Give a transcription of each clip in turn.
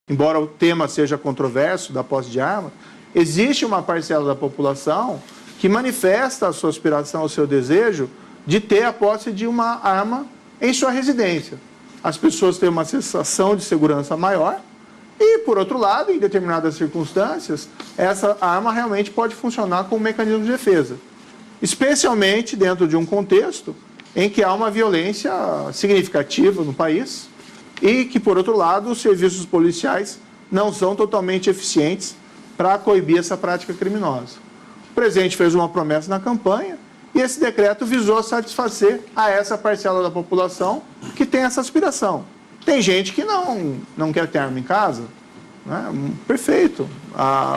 embora o tema seja controverso da posse de arma, existe uma parcela da população que manifesta a sua aspiração, o seu desejo de ter a posse de uma arma em sua residência. As pessoas têm uma sensação de segurança maior e, por outro lado, em determinadas circunstâncias, essa arma realmente pode funcionar como um mecanismo de defesa, especialmente dentro de um contexto em que há uma violência significativa no país e que, por outro lado, os serviços policiais não são totalmente eficientes para coibir essa prática criminosa. O presidente fez uma promessa na campanha e esse decreto visou satisfazer a essa parcela da população que tem essa aspiração. Tem gente que não quer ter arma em casa, né? Perfeito.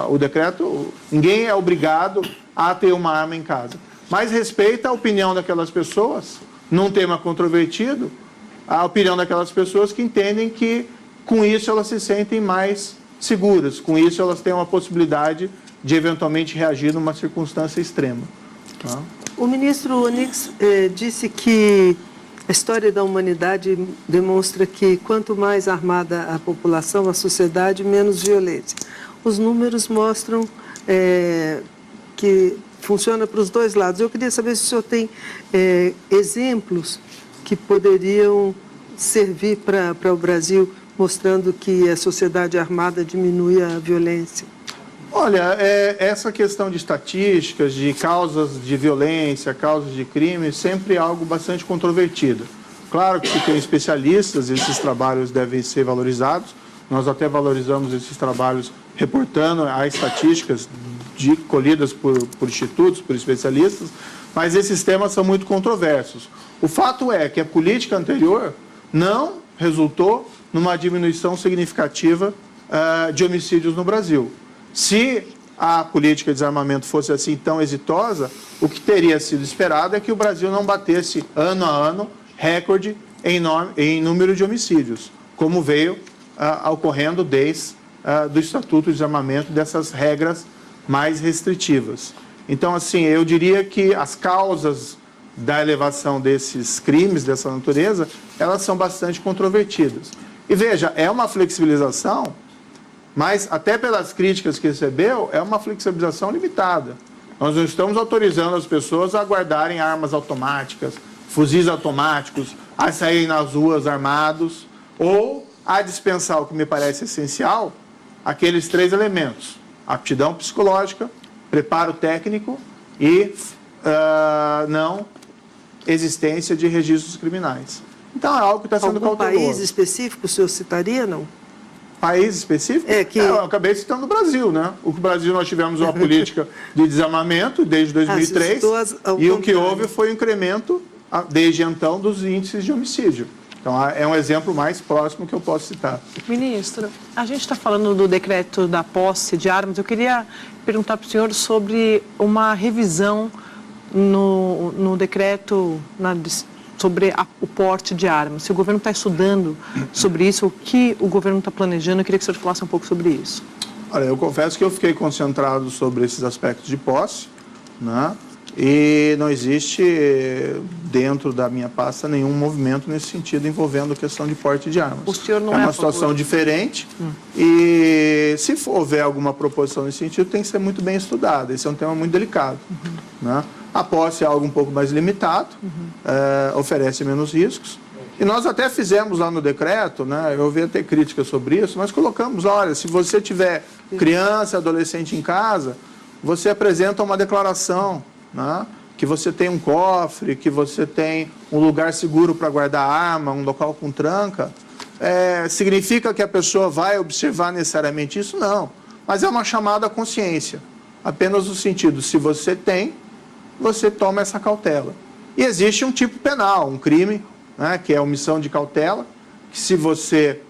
O decreto, ninguém é obrigado a ter uma arma em casa, mas respeita a opinião daquelas pessoas, num tema controvertido, a opinião daquelas pessoas que entendem que com isso elas se sentem mais seguras, com isso elas têm uma possibilidade de eventualmente reagir numa circunstância extrema. Tá? O ministro Onyx disse que a história da humanidade demonstra que quanto mais armada a população, a sociedade, menos violência. Os números mostram que funciona para os dois lados. Eu queria saber se o senhor tem exemplos que poderiam servir para o Brasil, mostrando que a sociedade armada diminui a violência. Olha, essa questão de estatísticas, de causas de violência, causas de crime, sempre é algo bastante controvertido. Claro que se tem especialistas, esses trabalhos devem ser valorizados. Nós até valorizamos esses trabalhos reportando as estatísticas colhidas por institutos, por especialistas, mas esses temas são muito controversos. O fato é que a política anterior não resultou numa diminuição significativa de homicídios no Brasil. Se a política de desarmamento fosse assim tão exitosa, o que teria sido esperado é que o Brasil não batesse ano a ano recorde em número de homicídios, como veio ocorrendo desde do Estatuto de Desarmamento, dessas regras mais restritivas. Então, assim, eu diria que as causas da elevação desses crimes dessa natureza, elas são bastante controvertidas. E veja, é uma flexibilização, mas até pelas críticas que recebeu, é uma flexibilização limitada. Nós não estamos autorizando as pessoas a guardarem armas automáticas, fuzis automáticos, a saírem nas ruas armados, ou a dispensar, o que me parece essencial, aqueles 3 elementos: aptidão psicológica, preparo técnico e não existência de registros criminais. Então é algo que está sendo cauteloso. Algum país específico o senhor citaria, não? País específico? Eu acabei citando o Brasil, né? O Brasil, nós tivemos uma política de desarmamento desde 2003 e o que houve foi um incremento, desde então, dos índices de homicídio. Então, é um exemplo mais próximo que eu posso citar. Ministro, a gente está falando do decreto da posse de armas. Eu queria perguntar para o senhor sobre uma revisão no decreto sobre o porte de armas. Se o governo está estudando sobre isso, o que o governo está planejando, eu queria que o senhor falasse um pouco sobre isso. Olha, eu confesso que eu fiquei concentrado sobre esses aspectos de posse, né? E não existe dentro da minha pasta nenhum movimento nesse sentido envolvendo a questão de porte de armas. O senhor não é uma situação diferente e se houver alguma proposição nesse sentido tem que ser muito bem estudada. Esse é um tema muito delicado. Né? A posse é algo um pouco mais limitado, oferece menos riscos. E nós até fizemos lá no decreto, né, eu ouvi até críticas sobre isso, mas colocamos, olha, se você tiver criança, adolescente em casa, você apresenta uma declaração, né, que você tem um cofre, que você tem um lugar seguro para guardar arma, um local com tranca. Significa que a pessoa vai observar necessariamente isso? Não. Mas é uma chamada à consciência. Apenas no sentido, se você tem, você toma essa cautela. E existe um tipo penal, um crime, né, que é a omissão de cautela, que se você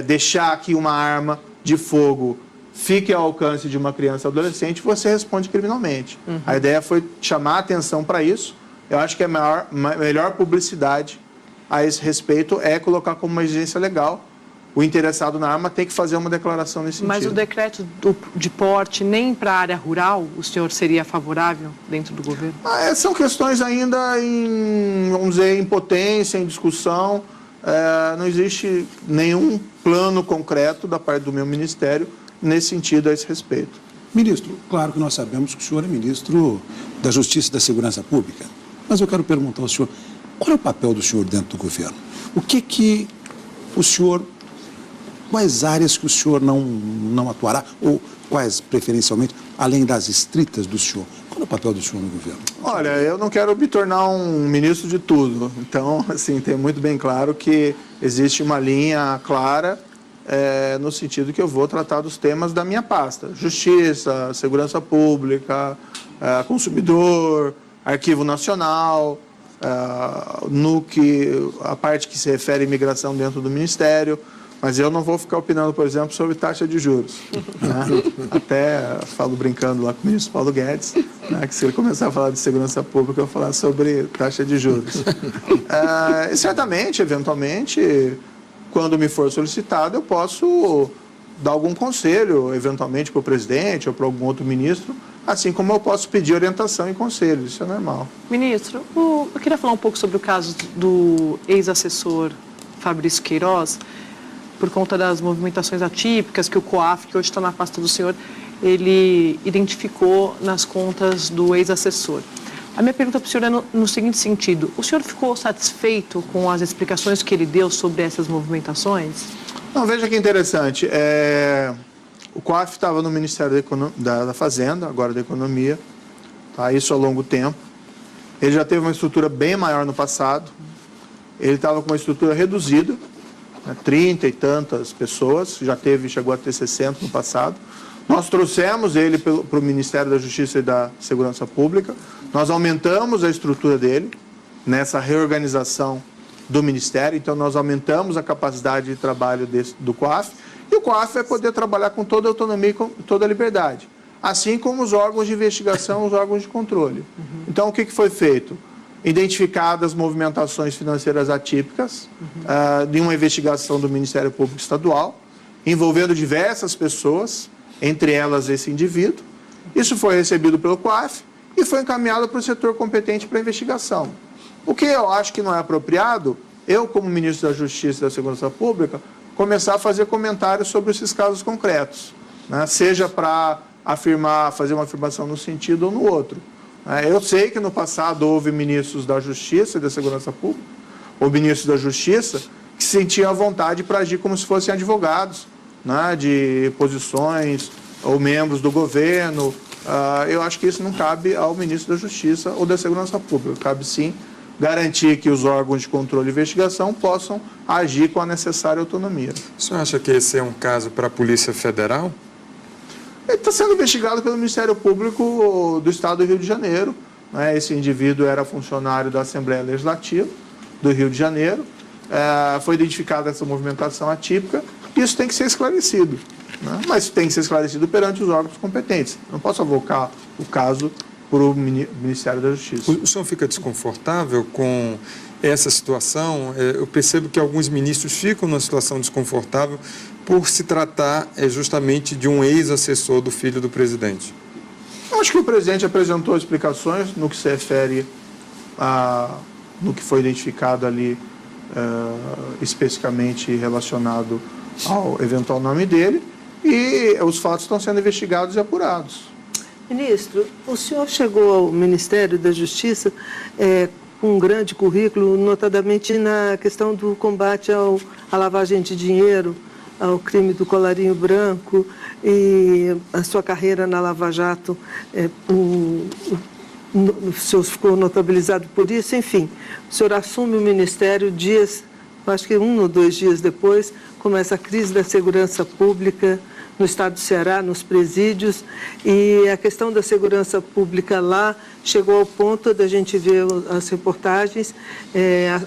deixar que uma arma de fogo fique ao alcance de uma criança ou adolescente, você responde criminalmente. A ideia foi chamar a atenção para isso. Eu acho que a melhor publicidade a esse respeito é colocar como uma exigência legal. O interessado na arma tem que fazer uma declaração nesse sentido. Mas o decreto de porte, nem para a área rural, o senhor seria favorável dentro do governo? São questões ainda vamos dizer, em potência, em discussão. não existe nenhum plano concreto da parte do meu ministério nesse sentido, a esse respeito. Ministro, claro que nós sabemos que o senhor é ministro da Justiça e da Segurança Pública, mas eu quero perguntar ao senhor, qual é o papel do senhor dentro do governo? O que o senhor, quais áreas que o senhor não atuará, ou quais, preferencialmente, além das estritas do senhor? Qual é o papel do senhor no governo? Olha, eu não quero me tornar um ministro de tudo, então, assim, tem muito bem claro que existe uma linha clara no sentido que eu vou tratar dos temas da minha pasta. Justiça, segurança pública, consumidor, arquivo nacional, a parte que se refere à imigração dentro do Ministério, mas eu não vou ficar opinando, por exemplo, sobre taxa de juros. Né? Até falo brincando lá com o ministro Paulo Guedes, né, que se ele começar a falar de segurança pública, eu vou falar sobre taxa de juros. E certamente, eventualmente, quando me for solicitado, eu posso dar algum conselho, eventualmente, para o presidente ou para algum outro ministro, assim como eu posso pedir orientação e conselho, isso é normal. Ministro, eu queria falar um pouco sobre o caso do ex-assessor Fabrício Queiroz, por conta das movimentações atípicas que o COAF, que hoje está na pasta do senhor, ele identificou nas contas do ex-assessor. A minha pergunta para o senhor é no seguinte sentido: o senhor ficou satisfeito com as explicações que ele deu sobre essas movimentações? Não, veja que interessante. O COAF estava no Ministério da Fazenda, agora da Economia, tá? Isso há longo tempo. Ele já teve uma estrutura bem maior no passado. Ele estava com uma estrutura reduzida, 30 e tantas pessoas, chegou a ter 60 no passado. Nós trouxemos ele para o Ministério da Justiça e da Segurança Pública, nós aumentamos a estrutura dele nessa reorganização do Ministério, então nós aumentamos a capacidade de trabalho do COAF, e o COAF vai poder trabalhar com toda a autonomia e com toda a liberdade, assim como os órgãos de investigação, os órgãos de controle. Então, o que foi feito? Identificadas movimentações financeiras atípicas de uma investigação do Ministério Público Estadual, envolvendo diversas pessoas, entre elas esse indivíduo. Isso foi recebido pelo COAF e foi encaminhado para o setor competente para a investigação. O que eu acho que não é apropriado, eu, como ministro da Justiça e da Segurança Pública, começar a fazer comentários sobre esses casos concretos, né? Seja para fazer uma afirmação num sentido ou no outro. Eu sei que no passado houve ministros da Justiça e da Segurança Pública, ou ministros da Justiça, que sentiam a vontade para agir como se fossem advogados, né, de posições ou membros do governo. Eu acho que isso não cabe ao ministro da Justiça ou da Segurança Pública. Cabe sim garantir que os órgãos de controle e investigação possam agir com a necessária autonomia. O senhor acha que esse é um caso para a Polícia Federal? Ele está sendo investigado pelo Ministério Público do Estado do Rio de Janeiro. Né? Esse indivíduo era funcionário da Assembleia Legislativa do Rio de Janeiro. Foi identificada essa movimentação atípica. Isso tem que ser esclarecido, né? Mas tem que ser esclarecido perante os órgãos competentes. Não posso avocar o caso para o Ministério da Justiça. O senhor fica desconfortável com essa situação? Eu percebo que alguns ministros ficam numa situação desconfortável por se tratar justamente de um ex-assessor do filho do presidente. Eu acho que o presidente apresentou explicações no que se refere no que foi identificado ali, especificamente relacionado ao eventual nome dele, e os fatos estão sendo investigados e apurados. Ministro, o senhor chegou ao Ministério da Justiça com um grande currículo, notadamente na questão do combate à lavagem de dinheiro, ao crime do colarinho branco, e a sua carreira na Lava Jato, o senhor ficou notabilizado por isso. Enfim, o senhor assume o Ministério acho que 1 ou 2 dias depois, começa a crise da segurança pública no estado do Ceará, nos presídios, e a questão da segurança pública lá chegou ao ponto da gente ver as reportagens,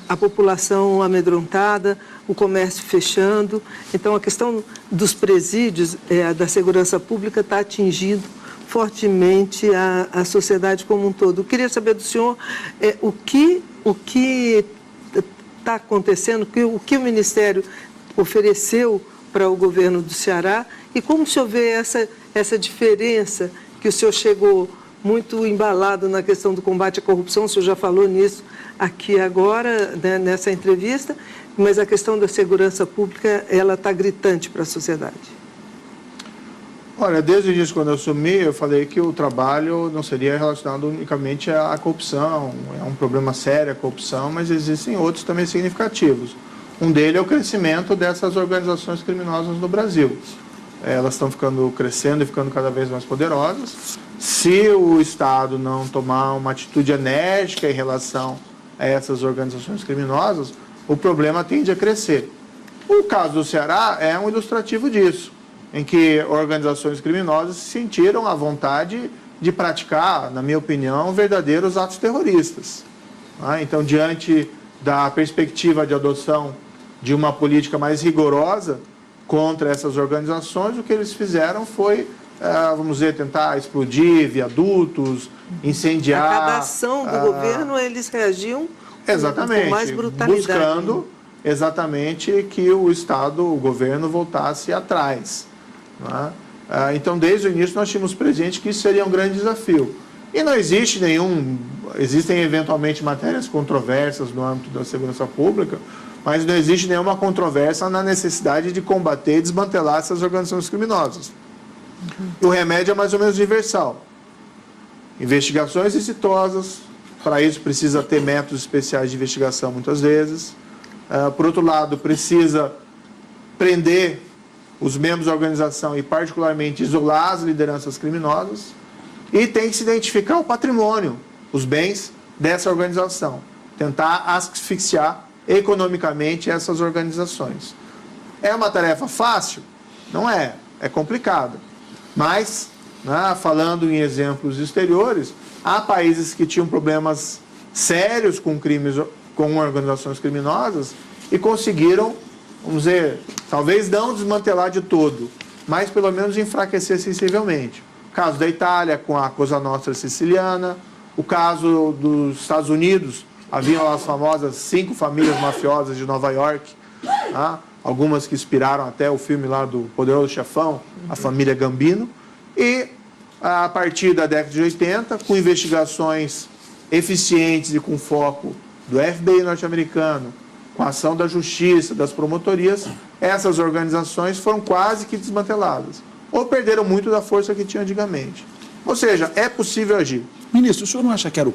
a população amedrontada, o comércio fechando. Então, a questão dos presídios, da segurança pública, está atingindo fortemente a sociedade como um todo. Eu queria saber do senhor o que está acontecendo, o que o Ministério ofereceu para o governo do Ceará e como o senhor vê essa diferença, que o senhor chegou muito embalado na questão do combate à corrupção, o senhor já falou nisso aqui agora, né, nessa entrevista, mas a questão da segurança pública, ela está gritante para a sociedade. Olha, desde o início, quando eu assumi, eu falei que o trabalho não seria relacionado unicamente à corrupção. É um problema sério a corrupção, mas existem outros também significativos. Um deles é o crescimento dessas organizações criminosas no Brasil. Elas estão crescendo e ficando cada vez mais poderosas. Se o Estado não tomar uma atitude enérgica em relação a essas organizações criminosas, o problema tende a crescer. O caso do Ceará é um ilustrativo disso, em que organizações criminosas se sentiram à vontade de praticar, na minha opinião, verdadeiros atos terroristas. Então, diante da perspectiva de adoção de uma política mais rigorosa contra essas organizações, o que eles fizeram foi, vamos dizer, tentar explodir viadutos, incendiar... A cada ação do governo, eles reagiam exatamente, com mais brutalidade. Buscando exatamente que o Estado, o governo, voltasse atrás. Então, desde o início, nós tínhamos presente que isso seria um grande desafio. E não existe existem eventualmente matérias controversas no âmbito da segurança pública, mas não existe nenhuma controvérsia na necessidade de combater e desmantelar essas organizações criminosas. O remédio é mais ou menos universal. Investigações exitosas, para isso precisa ter métodos especiais de investigação muitas vezes. Por outro lado, precisa prender os membros da organização e, particularmente, isolar as lideranças criminosas, e tem que se identificar o patrimônio, os bens dessa organização, tentar asfixiar economicamente essas organizações. É uma tarefa fácil? Não é, é complicada. Mas, falando em exemplos exteriores, há países que tinham problemas sérios com crimes, com organizações criminosas e conseguiram, vamos dizer, talvez não desmantelar de todo, mas pelo menos enfraquecer sensivelmente. O caso da Itália com a Cosa Nostra siciliana, o caso dos Estados Unidos, haviam as famosas 5 famílias mafiosas de Nova York, algumas que inspiraram até o filme lá do Poderoso Chefão, a família Gambino, e a partir da década de 80, com investigações eficientes e com foco do FBI norte-americano, com a ação da justiça, das promotorias, essas organizações foram quase que desmanteladas, ou perderam muito da força que tinham antigamente. Ou seja, é possível agir. Ministro, o senhor não acha que era o